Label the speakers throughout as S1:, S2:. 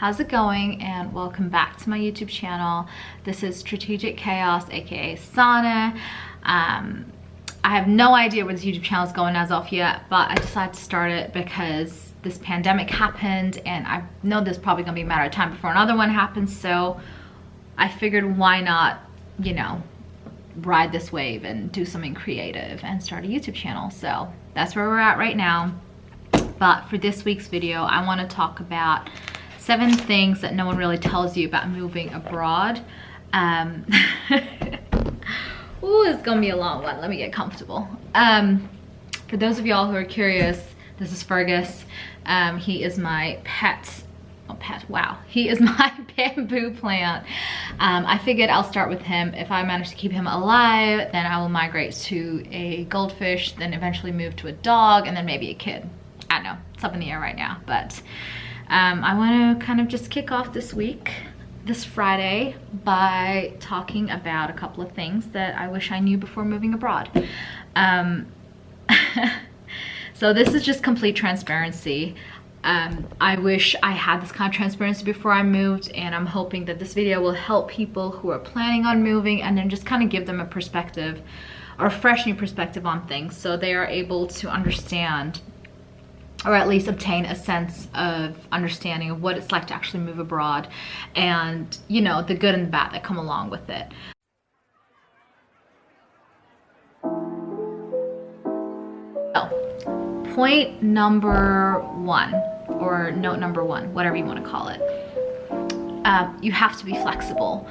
S1: how's it going? And welcome back to my YouTube channel. This is Strategic Chaos, aka Sana. I have no idea where this YouTube channel is going as of yet, but I decided to start it because this pandemic happened and I know there's probably gonna be a matter of time before another one happens, so I figured why not, you know, ride this wave and do something creative and start a YouTube channel. So that's where we're at right now. But for this week's video, I want to talk about 7 things that no one really tells you about moving abroad. Ooh, it's gonna be a long one. Let me get comfortable. For those of y'all who are curious, this is Fergus. He is my he is my bamboo plant. I figured I'll start with him. If I manage to keep him alive, then I will migrate to a goldfish, then eventually move to a dog, and then maybe a kid. I don't know, it's up in the air right now, but I want to kind of just kick off this Friday, by talking about a couple of things that I wish I knew before moving abroad. So this is just complete transparency. I wish I had this kind of transparency before I moved, and I'm hoping that this video will help people who are planning on moving and then just kind of give them a perspective, or a fresh new perspective on things, so they are able to understand, or at least obtain a sense of understanding of what it's like to actually move abroad, and, you know, the good and the bad that come along with it. So, point number 1, or note number 1, whatever you want to call it. You have to be flexible.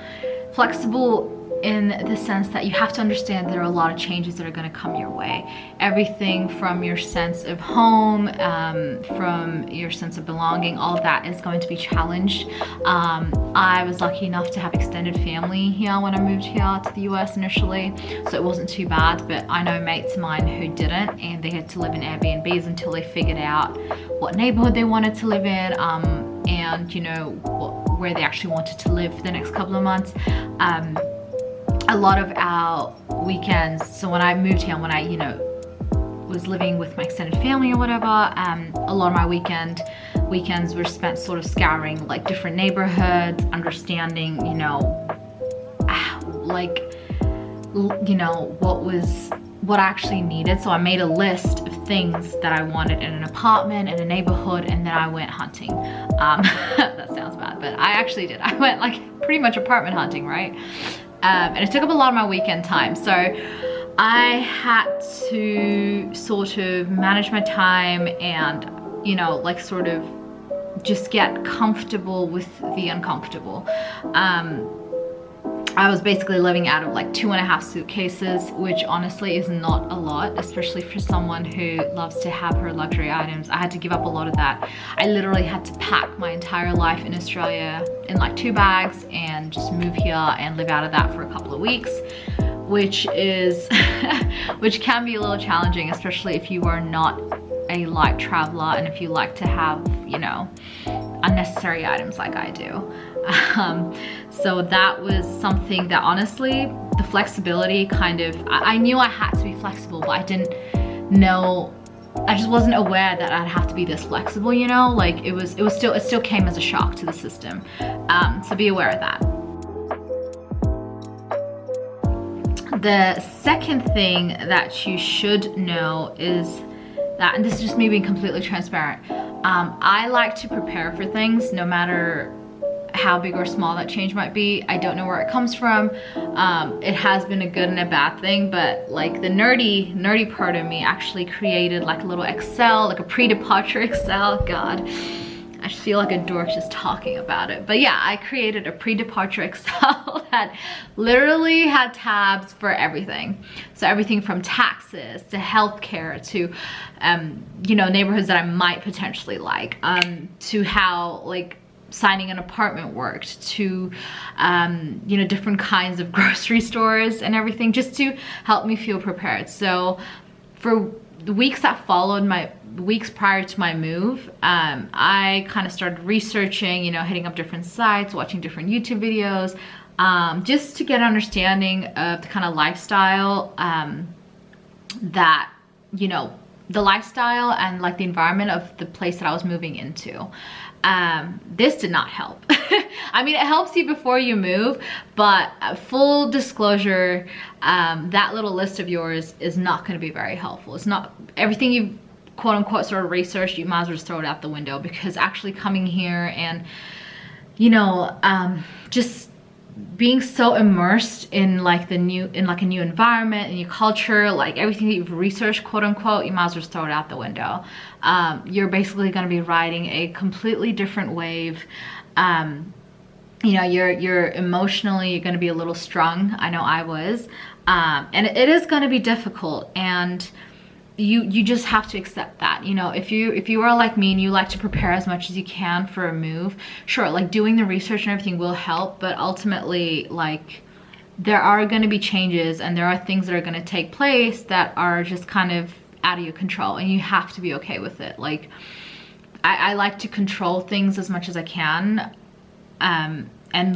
S1: Flexible in the sense that you have to understand there are a lot of changes that are going to come your way. Everything from your sense of home, from your sense of belonging, all of that is going to be challenged. I was lucky enough to have extended family here when I moved here to the US initially, so it wasn't too bad, but I know mates of mine who didn't, and they had to live in Airbnbs until they figured out what neighborhood they wanted to live in, and, you know, where they actually wanted to live for the next couple of months. A lot of our weekends, so when I moved here, when I, you know, was living with my extended family or whatever, a lot of my weekends were spent sort of scouring like different neighborhoods, understanding, you know, like, you know, what I actually needed. So I made a list of things that I wanted in an apartment, in a neighborhood, and then I went hunting. That sounds bad, but I actually did. I went like pretty much apartment hunting, right? And it took up a lot of my weekend time, so I had to sort of manage my time and, you know, like sort of just get comfortable with the uncomfortable. I was basically living out of like 2.5 suitcases, which honestly is not a lot, especially for someone who loves to have her luxury items. I had to give up a lot of that. I literally had to pack my entire life in Australia in like 2 bags and just move here and live out of that for a couple of weeks, which is, which can be a little challenging, especially if you are not a light traveler and if you like to have, you know, unnecessary items like I do. So that was something that honestly, the flexibility kind of, I knew I had to be flexible, but I didn't know, I just wasn't aware that I'd have to be this flexible, you know, like it still came as a shock to the system. So be aware of that. The second thing that you should know is that, and this is just me being completely transparent, I like to prepare for things no matter how big or small that change might be. I don't know where it comes from. It has been a good and a bad thing, but like the nerdy part of me actually created like a little Excel, like a pre-departure Excel. God, I just feel like a dork just talking about it. But yeah, I created a pre-departure Excel that literally had tabs for everything. So everything from taxes to healthcare to, you know, neighborhoods that I might potentially like, to how like signing an apartment worked, to you know, different kinds of grocery stores and everything, just to help me feel prepared. So for the weeks that followed, my weeks prior to my move, I kind of started researching, you know, hitting up different sites, watching different YouTube videos, just to get an understanding of the kind of lifestyle that, you know, the lifestyle and like the environment of the place that I was moving into. This did not help. I mean, it helps you before you move, but full disclosure, that little list of yours is not going to be very helpful. It's not everything you've quote unquote sort of researched. You might as well just throw it out the window, because actually coming here and, you know, just being so immersed in like a new environment, a new culture, like everything that you've researched, quote unquote, you might as well just throw it out the window. You're basically going to be riding a completely different wave. You know, you're emotionally, you're going to be a little strung. I know I was, and it is going to be difficult, and you just have to accept that. You know, if you are like me and you like to prepare as much as you can for a move, sure, like doing the research and everything will help, but ultimately, like, there are going to be changes and there are things that are going to take place that are just kind of out of your control, and you have to be okay with it. Like, I like to control things as much as I can, and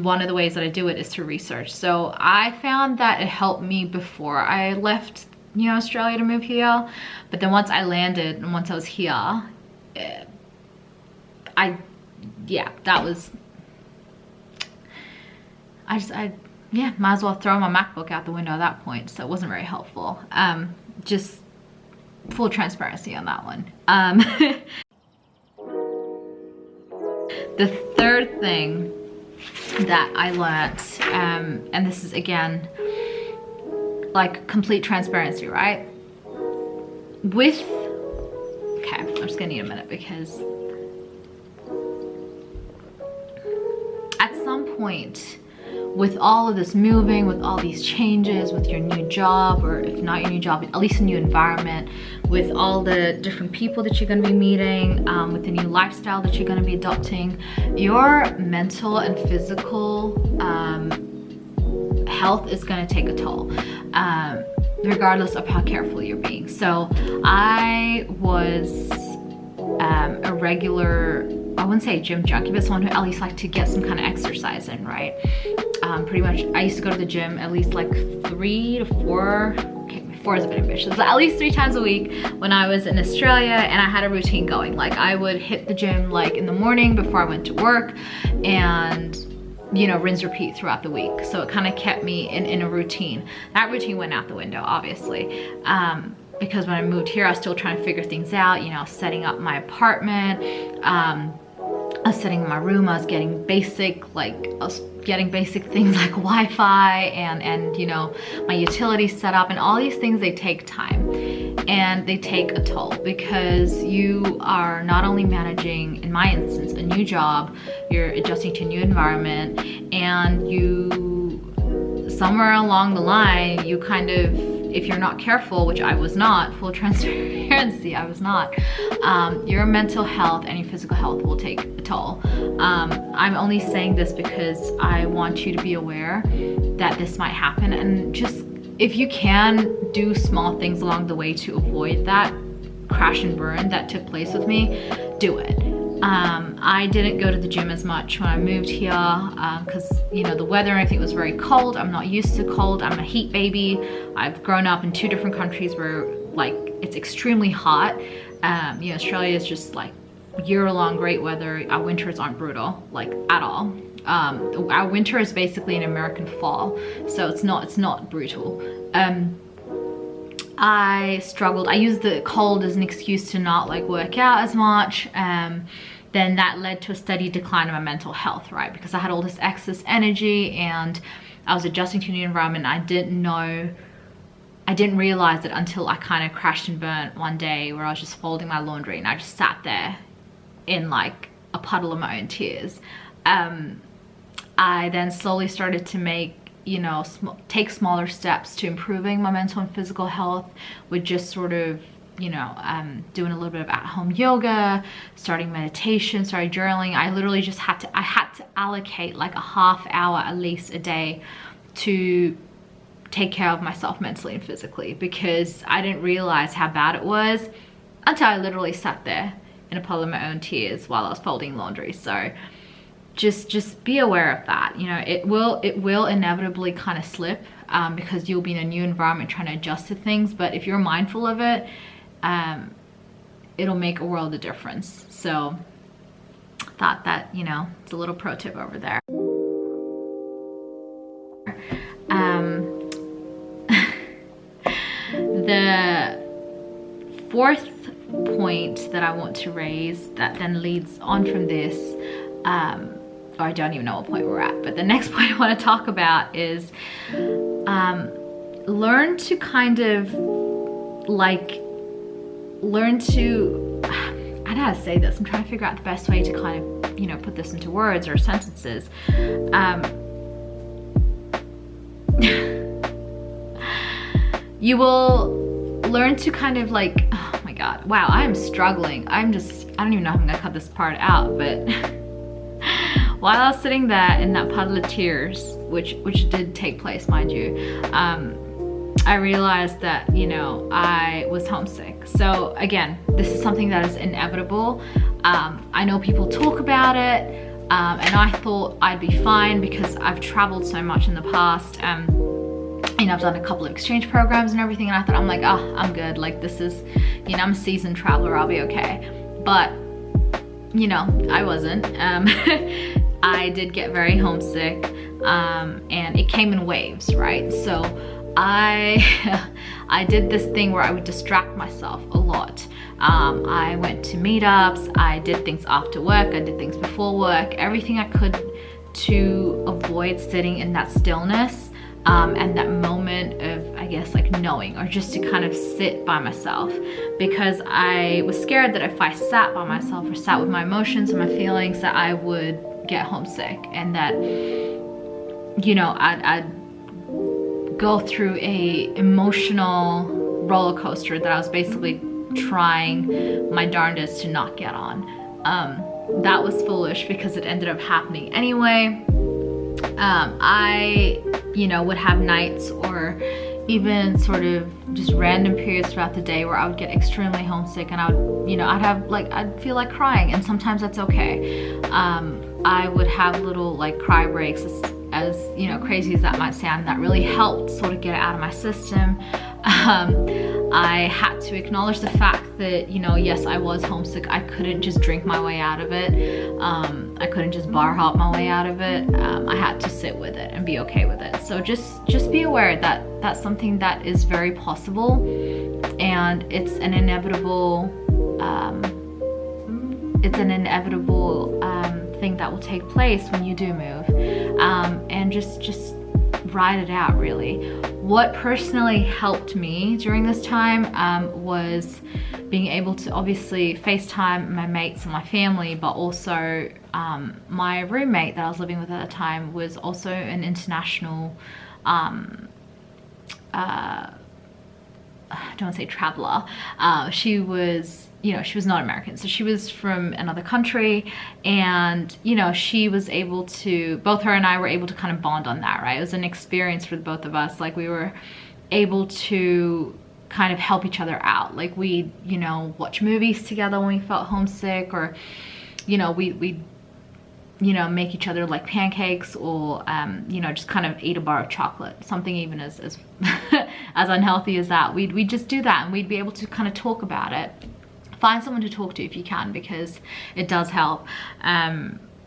S1: one of the ways that I do it is through research. So I found that it helped me before I left, you know, Australia to move here. But then once I landed and once I was here, yeah, that was, yeah, might as well throw my MacBook out the window at that point. So it wasn't very helpful. Just full transparency on that one. The third thing that I learned, and this is again, like complete transparency, right? Okay, I'm just gonna need a minute, because at some point with all of this moving, with all these changes, with your new job, or if not your new job, at least a new environment, with all the different people that you're going to be meeting, with the new lifestyle that you're going to be adopting, your mental and physical health is going to take a toll, regardless of how careful you're being. So I was a regular, I wouldn't say a gym junkie, but someone who at least liked to get some kind of exercise in, right? Pretty much, I used to go to the gym at least like 3 to 4, okay, 4 is a bit ambitious, but at least 3 times a week when I was in Australia, and I had a routine going. Like, I would hit the gym like in the morning before I went to work, and, you know, rinse repeat throughout the week. So it kind of kept me in a routine. That routine went out the window, obviously, because when I moved here, I was still trying to figure things out, you know, setting up my apartment, I was setting my room, I was getting basic, like, I was getting basic things like Wi-Fi and you know, my utilities set up, and all these things, they take time and they take a toll, because you are not only managing, in my instance, a new job, you're adjusting to a new environment, and you, somewhere along the line, you kind of, if you're not careful, which I was not, full transparency, I was not, your mental health and your physical health will take a toll. I'm only saying this because I want you to be aware that this might happen, and just, if you can, do small things along the way to avoid that crash and burn that took place with me, do it. I didn't go to the gym as much when I moved here, because, you know, the weather and everything was very cold. I'm not used to cold. I'm a heat baby. I've grown up in 2 different countries where, like, it's extremely hot. You know, Australia is just like year-long great weather. Our winters aren't brutal, like, at all. Our winter is basically an American fall, so it's not brutal. I struggled. I used the cold as an excuse to not, like, work out as much. Then that led to a steady decline in my mental health, right? Because I had all this excess energy and I was adjusting to a new environment. I didn't realize it until I kind of crashed and burnt one day, where I was just folding my laundry and I just sat there in like a puddle of my own tears. I then slowly started to make, you know, take smaller steps to improving my mental and physical health, with just sort of, you know, doing a little bit of at-home yoga, starting meditation, started journaling. I literally just had to allocate like a half hour at least a day to take care of myself mentally and physically, because I didn't realize how bad it was until I literally sat there in a puddle of my own tears while I was folding laundry. So just be aware of that. You know, it will inevitably kind of slip, because you'll be in a new environment trying to adjust to things. But if you're mindful of it, it'll make a world of difference. So thought that, you know, it's a little pro tip over there. The fourth point that I want to raise that then leads on from this, or I don't even know what point we're at, but the next point I want to talk about is learn to kind of like, learn to, I don't know how to say this, I'm trying to figure out the best way to kind of, you know, put this into words or sentences. You will learn to kind of like, oh my god, wow, I am struggling. I don't even know how I'm gonna cut this part out, but while I was sitting there in that puddle of tears, which did take place, mind you, I realized that, you know, I was homesick. So again, this is something that is inevitable. I know people talk about it, and I thought I'd be fine because I've traveled so much in the past. You know, I've done a couple of exchange programs and everything, and I thought, I'm like, oh, I'm good. Like, this is, you know, I'm a seasoned traveler, I'll be okay. But, you know, I wasn't. I did get very homesick, and it came in waves, right? So I did this thing where I would distract myself a lot. I went to meetups, I did things after work, I did things before work, everything I could to avoid sitting in that stillness. And that moment of, I guess, like knowing, or just to kind of sit by myself, because I was scared that if I sat by myself or sat with my emotions and my feelings, that I would get homesick, and that, you know, I'd go through a emotional roller coaster that I was basically trying my darndest to not get on. That was foolish because it ended up happening anyway. I, you know, would have nights or even sort of just random periods throughout the day where I would get extremely homesick, and I would, you know, I'd feel like crying, and sometimes that's okay. I would have little like cry breaks, as you know, crazy as that might sound, that really helped sort of get it out of my system. I had to acknowledge the fact that, you know, yes, I was homesick. I couldn't just drink my way out of it. I couldn't just bar hop my way out of it. I had to sit with it and be okay with it. So just be aware that that's something that is very possible, and it's an inevitable thing that will take place when you do move, and just ride it out, really. What personally helped me during this time was being able to obviously FaceTime my mates and my family, but also my roommate that I was living with at the time was also an international, I don't want to say traveler. She was, you know, she was not American, so she was from another country, and, you know, she was able to, both her and I were able to kind of bond on that, right? It was an experience for both of us. Like, we were able to kind of help each other out. Like, we, you know, watch movies together when we felt homesick, or, you know, we you know, make each other like pancakes, or you know, just kind of eat a bar of chocolate, something even as as unhealthy as that. We'd just do that, and we'd be able to kind of talk about it. Find someone to talk to if you can, because it does help.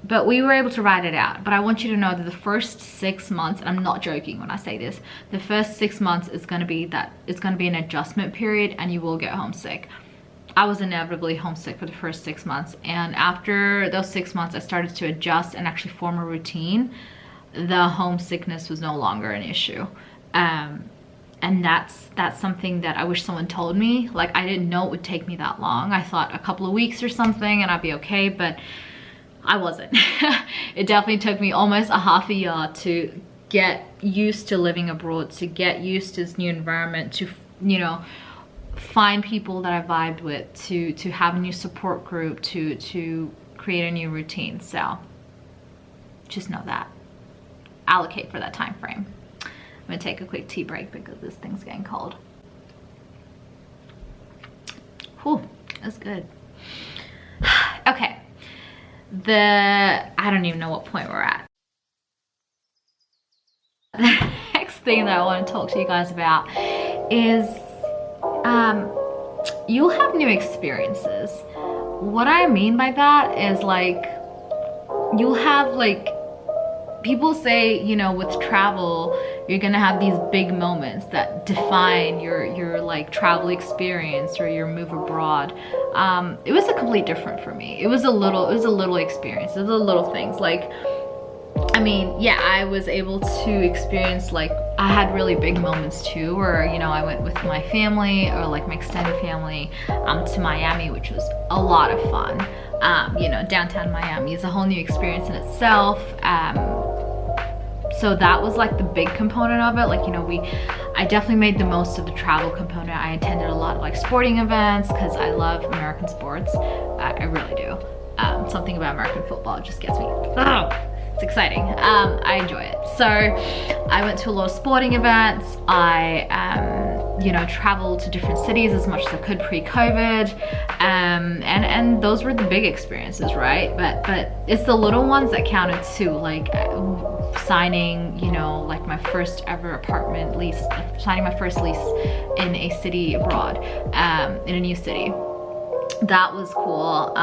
S1: But we were able to ride it out. But I want you to know that the first 6 months, and I'm not joking when I say this, the first 6 months is going to be an adjustment period, and you will get homesick. I was inevitably homesick for the first 6 months, and after those 6 months I started to adjust and actually form a routine. The homesickness was no longer an issue. And that's something that I wish someone told me. Like, I didn't know it would take me that long. I thought a couple of weeks or something and I'd be okay, but I wasn't. It definitely took me almost a half a year to get used to living abroad, to get used to this new environment, to, you know, find people that I vibed with, to have a new support group, to create a new routine. So just know that. Allocate for that time frame. I'm gonna take a quick tea break because this thing's getting cold. Whew, that's good. Okay, I don't even know what point we're at. The next thing that I want to talk to you guys about is you'll have new experiences. What I mean by that is, like, you'll have like, people say, you know, with travel, you're gonna have these big moments that define your like travel experience or your move abroad. It was a complete different for me. It was a little experience. It was a little things like, I mean, yeah, I was able to experience, like, I had really big moments too, where, you know, I went with my family or like my extended family to Miami, which was a lot of fun. You know, downtown Miami is a whole new experience in itself. So that was like the big component of it. Like, you know, I definitely made the most of the travel component. I attended a lot of like sporting events because I love American sports. I really do. Something about American football just gets me. It's exciting. I enjoy it. So I went to a lot of sporting events. I, you know, traveled to different cities as much as I could pre-COVID. And those were the big experiences, right? But it's the little ones that counted too. Like signing, you know, like my first ever apartment lease, signing my first lease in a city abroad, in a new city. That was cool.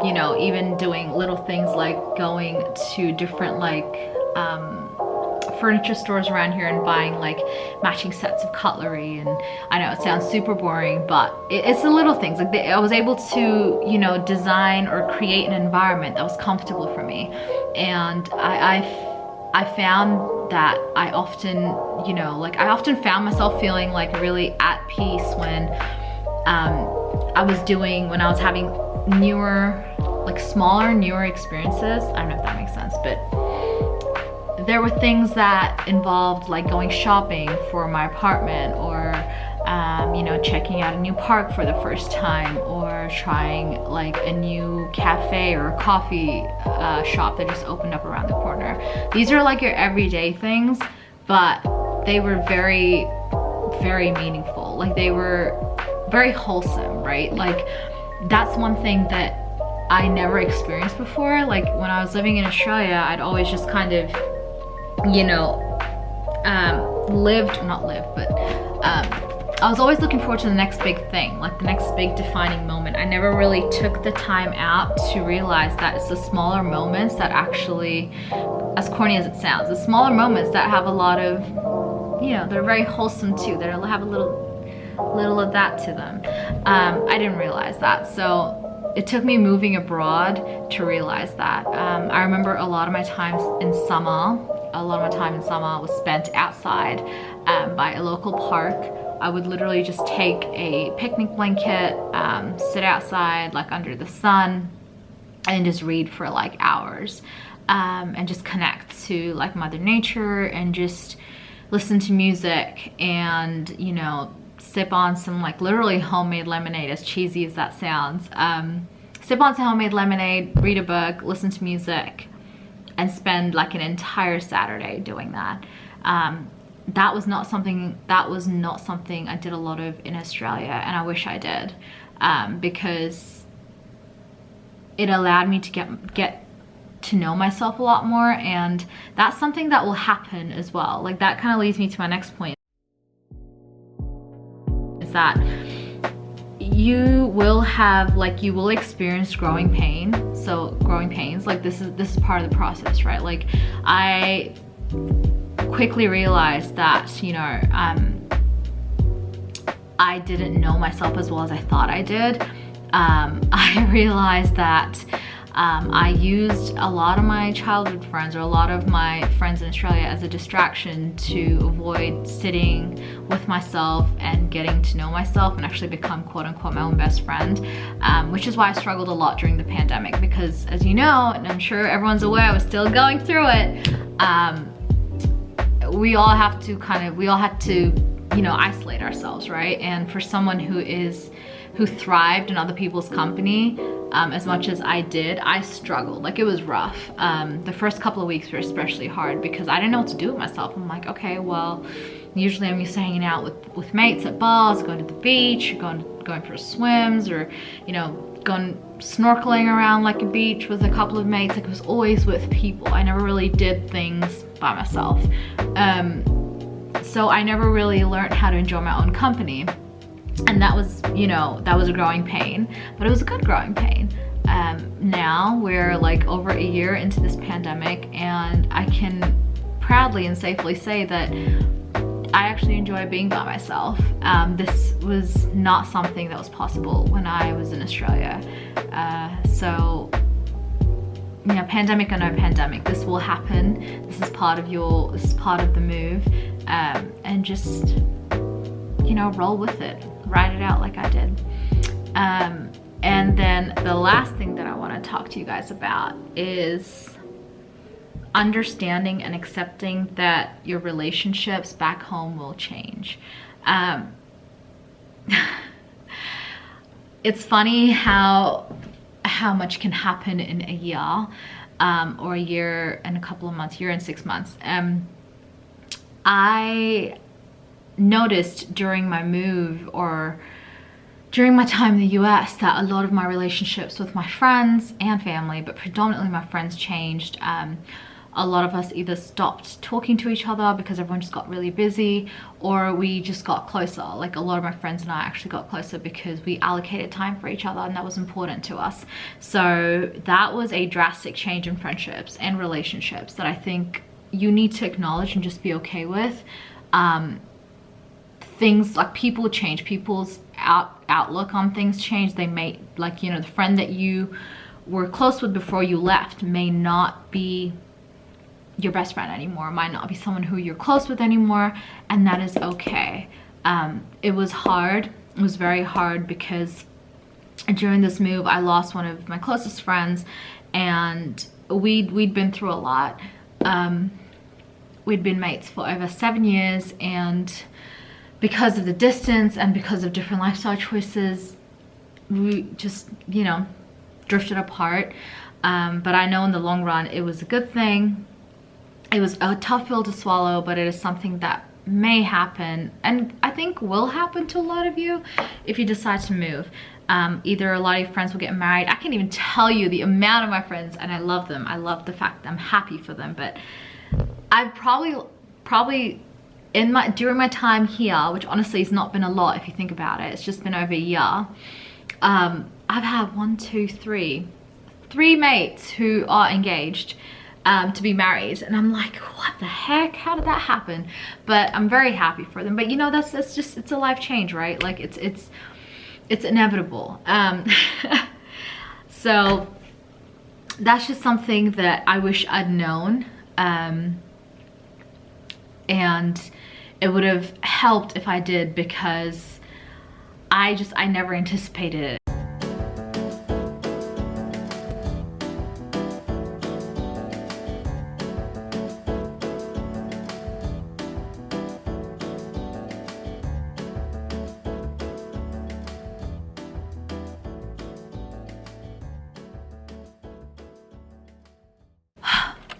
S1: You know, even doing little things like going to different like furniture stores around here and buying like matching sets of cutlery. And I know it sounds super boring, but it's the little things. Like I was able to, you know, design or create an environment that was comfortable for me. And I found that I often, you know, like I often found myself feeling like really at peace when I was having newer, like smaller, newer experiences. I don't know if that makes sense, but there were things that involved like going shopping for my apartment, or you know, checking out a new park for the first time, or trying like a new cafe or a coffee shop that just opened up around the corner. These are like your everyday things, but they were very, very meaningful. Like they were very wholesome, right? Like that's one thing that I never experienced before. Like when I was living in Australia, I'd always just kind of, you know, I was always looking forward to the next big thing, like the next big defining moment. I never really took the time out to realize that it's the smaller moments that actually, as corny as it sounds, the smaller moments that have a lot of, you know, they're very wholesome too. They have a little of that to them. I didn't realize that. So it took me moving abroad to realize that. I remember a lot of my time in summer was spent outside by a local park. I would literally just take a picnic blanket, sit outside like under the sun, and just read for like hours, and just connect to like Mother Nature, and just listen to music, and, you know, sip on some like literally homemade lemonade, as cheesy as that sounds. Sip on some homemade lemonade, read a book, listen to music, and spend like an entire Saturday doing that. That was not something I did a lot of in Australia, and I wish I did, because it allowed me to get to know myself a lot more. And that's something that will happen as well. Like that kind of leads me to my next point, is that you will experience growing pain. So growing pains, like this is part of the process, right? Like I quickly realized that, you know, I didn't know myself as well as I thought I did. I realized that I used a lot of my childhood friends, or a lot of my friends in Australia, as a distraction to avoid sitting with myself and getting to know myself and actually become quote unquote my own best friend, which is why I struggled a lot during the pandemic, because as you know, and I'm sure everyone's aware, I was still going through it. We all had to, you know, isolate ourselves, right? And for someone who thrived in other people's company, as much as I did, I struggled. Like it was rough. The first couple of weeks were especially hard because I didn't know what to do with myself. I'm like, okay, well, usually I'm used to hanging out with mates at bars, going to the beach, going for swims, or, you know, going snorkeling around like a beach with a couple of mates. Like it was always with people. I never really did things by myself. So I never really learned how to enjoy my own company. And that was, you know, that was a growing pain, but it was a good growing pain. Now we're like over a year into this pandemic, and I can proudly and safely say that I actually enjoy being by myself. This was not something that was possible when I was in Australia. So, you know, pandemic or no pandemic, this will happen. This is part of the move, and just, you know, roll with it, ride it out like I did. And then the last thing that I want to talk to you guys about is understanding and accepting that your relationships back home will change. It's funny how much can happen in a year, or a year and a couple of months, year and 6 months. I noticed during my move, or during my time in the US, that a lot of my relationships with my friends and family, but predominantly my friends, changed. A lot of us either stopped talking to each other because everyone just got really busy, or we just got closer. Like, a lot of my friends and I actually got closer because we allocated time for each other, and that was important to us. So that was a drastic change in friendships and relationships that I think you need to acknowledge and just be okay with. Things like, people change, people's outlook on things change. They may, like, you know, the friend that you were close with before you left may not be your best friend anymore, might not be someone who you're close with anymore, and that is okay. It was hard. It was very hard because during this move I lost one of my closest friends, and we'd been through a lot. We'd been mates for over 7 years, and because of the distance and because of different lifestyle choices, we just, you know, drifted apart. But I know in the long run it was a good thing. It was a tough pill to swallow, but it is something that may happen, and I think will happen to a lot of you if you decide to move. Either a lot of your friends will get married. I can't even tell you the amount of my friends, and I love them. I love the fact that I'm happy for them, but I've probably during my time here, which honestly has not been a lot if you think about it, it's just been over a year, I've had 3 mates who are engaged to be married, and I'm like, what the heck, how did that happen? But I'm very happy for them. But you know, that's just, it's a life change, right? Like, it's inevitable. So that's just something that I wish I'd known, and it would have helped if I did, because I never anticipated it.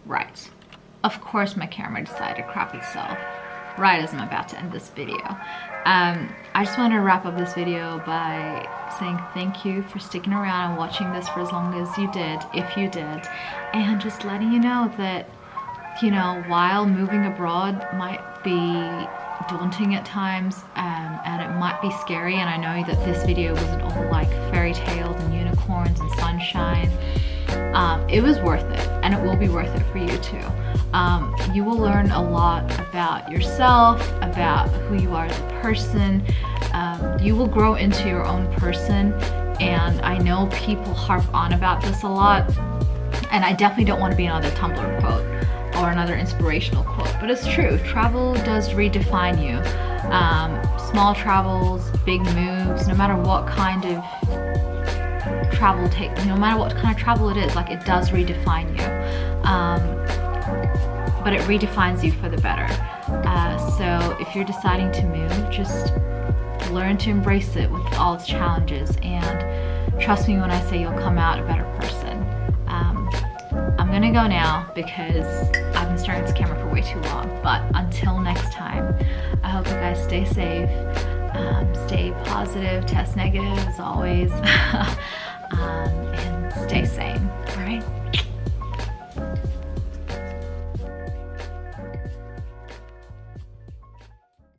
S1: Right, of course my camera decided to crap itself right as I'm about to end this video. I just want to wrap up this video by saying thank you for sticking around and watching this for as long as you did, if you did, and just letting you know that, you know, while moving abroad might be daunting at times, and it might be scary, and I know that this video wasn't all like fairy tales and unicorns and sunshine, it was worth it, and it will be worth it for you too. You will learn a lot about yourself, about who you are as a person. You will grow into your own person, and I know people harp on about this a lot, and I definitely don't want to be another Tumblr quote or another inspirational quote, but it's true. Travel does redefine you. Small travels, big moves, no matter what kind of travel no matter what kind of travel it is, like, it does redefine you, but it redefines you for the better. So if you're deciding to move, just learn to embrace it with all its challenges, and trust me when I say you'll come out a better person. I'm gonna go now because I've been staring at this camera for way too long, but until next time, I hope you guys stay safe, stay positive, test negative as always. And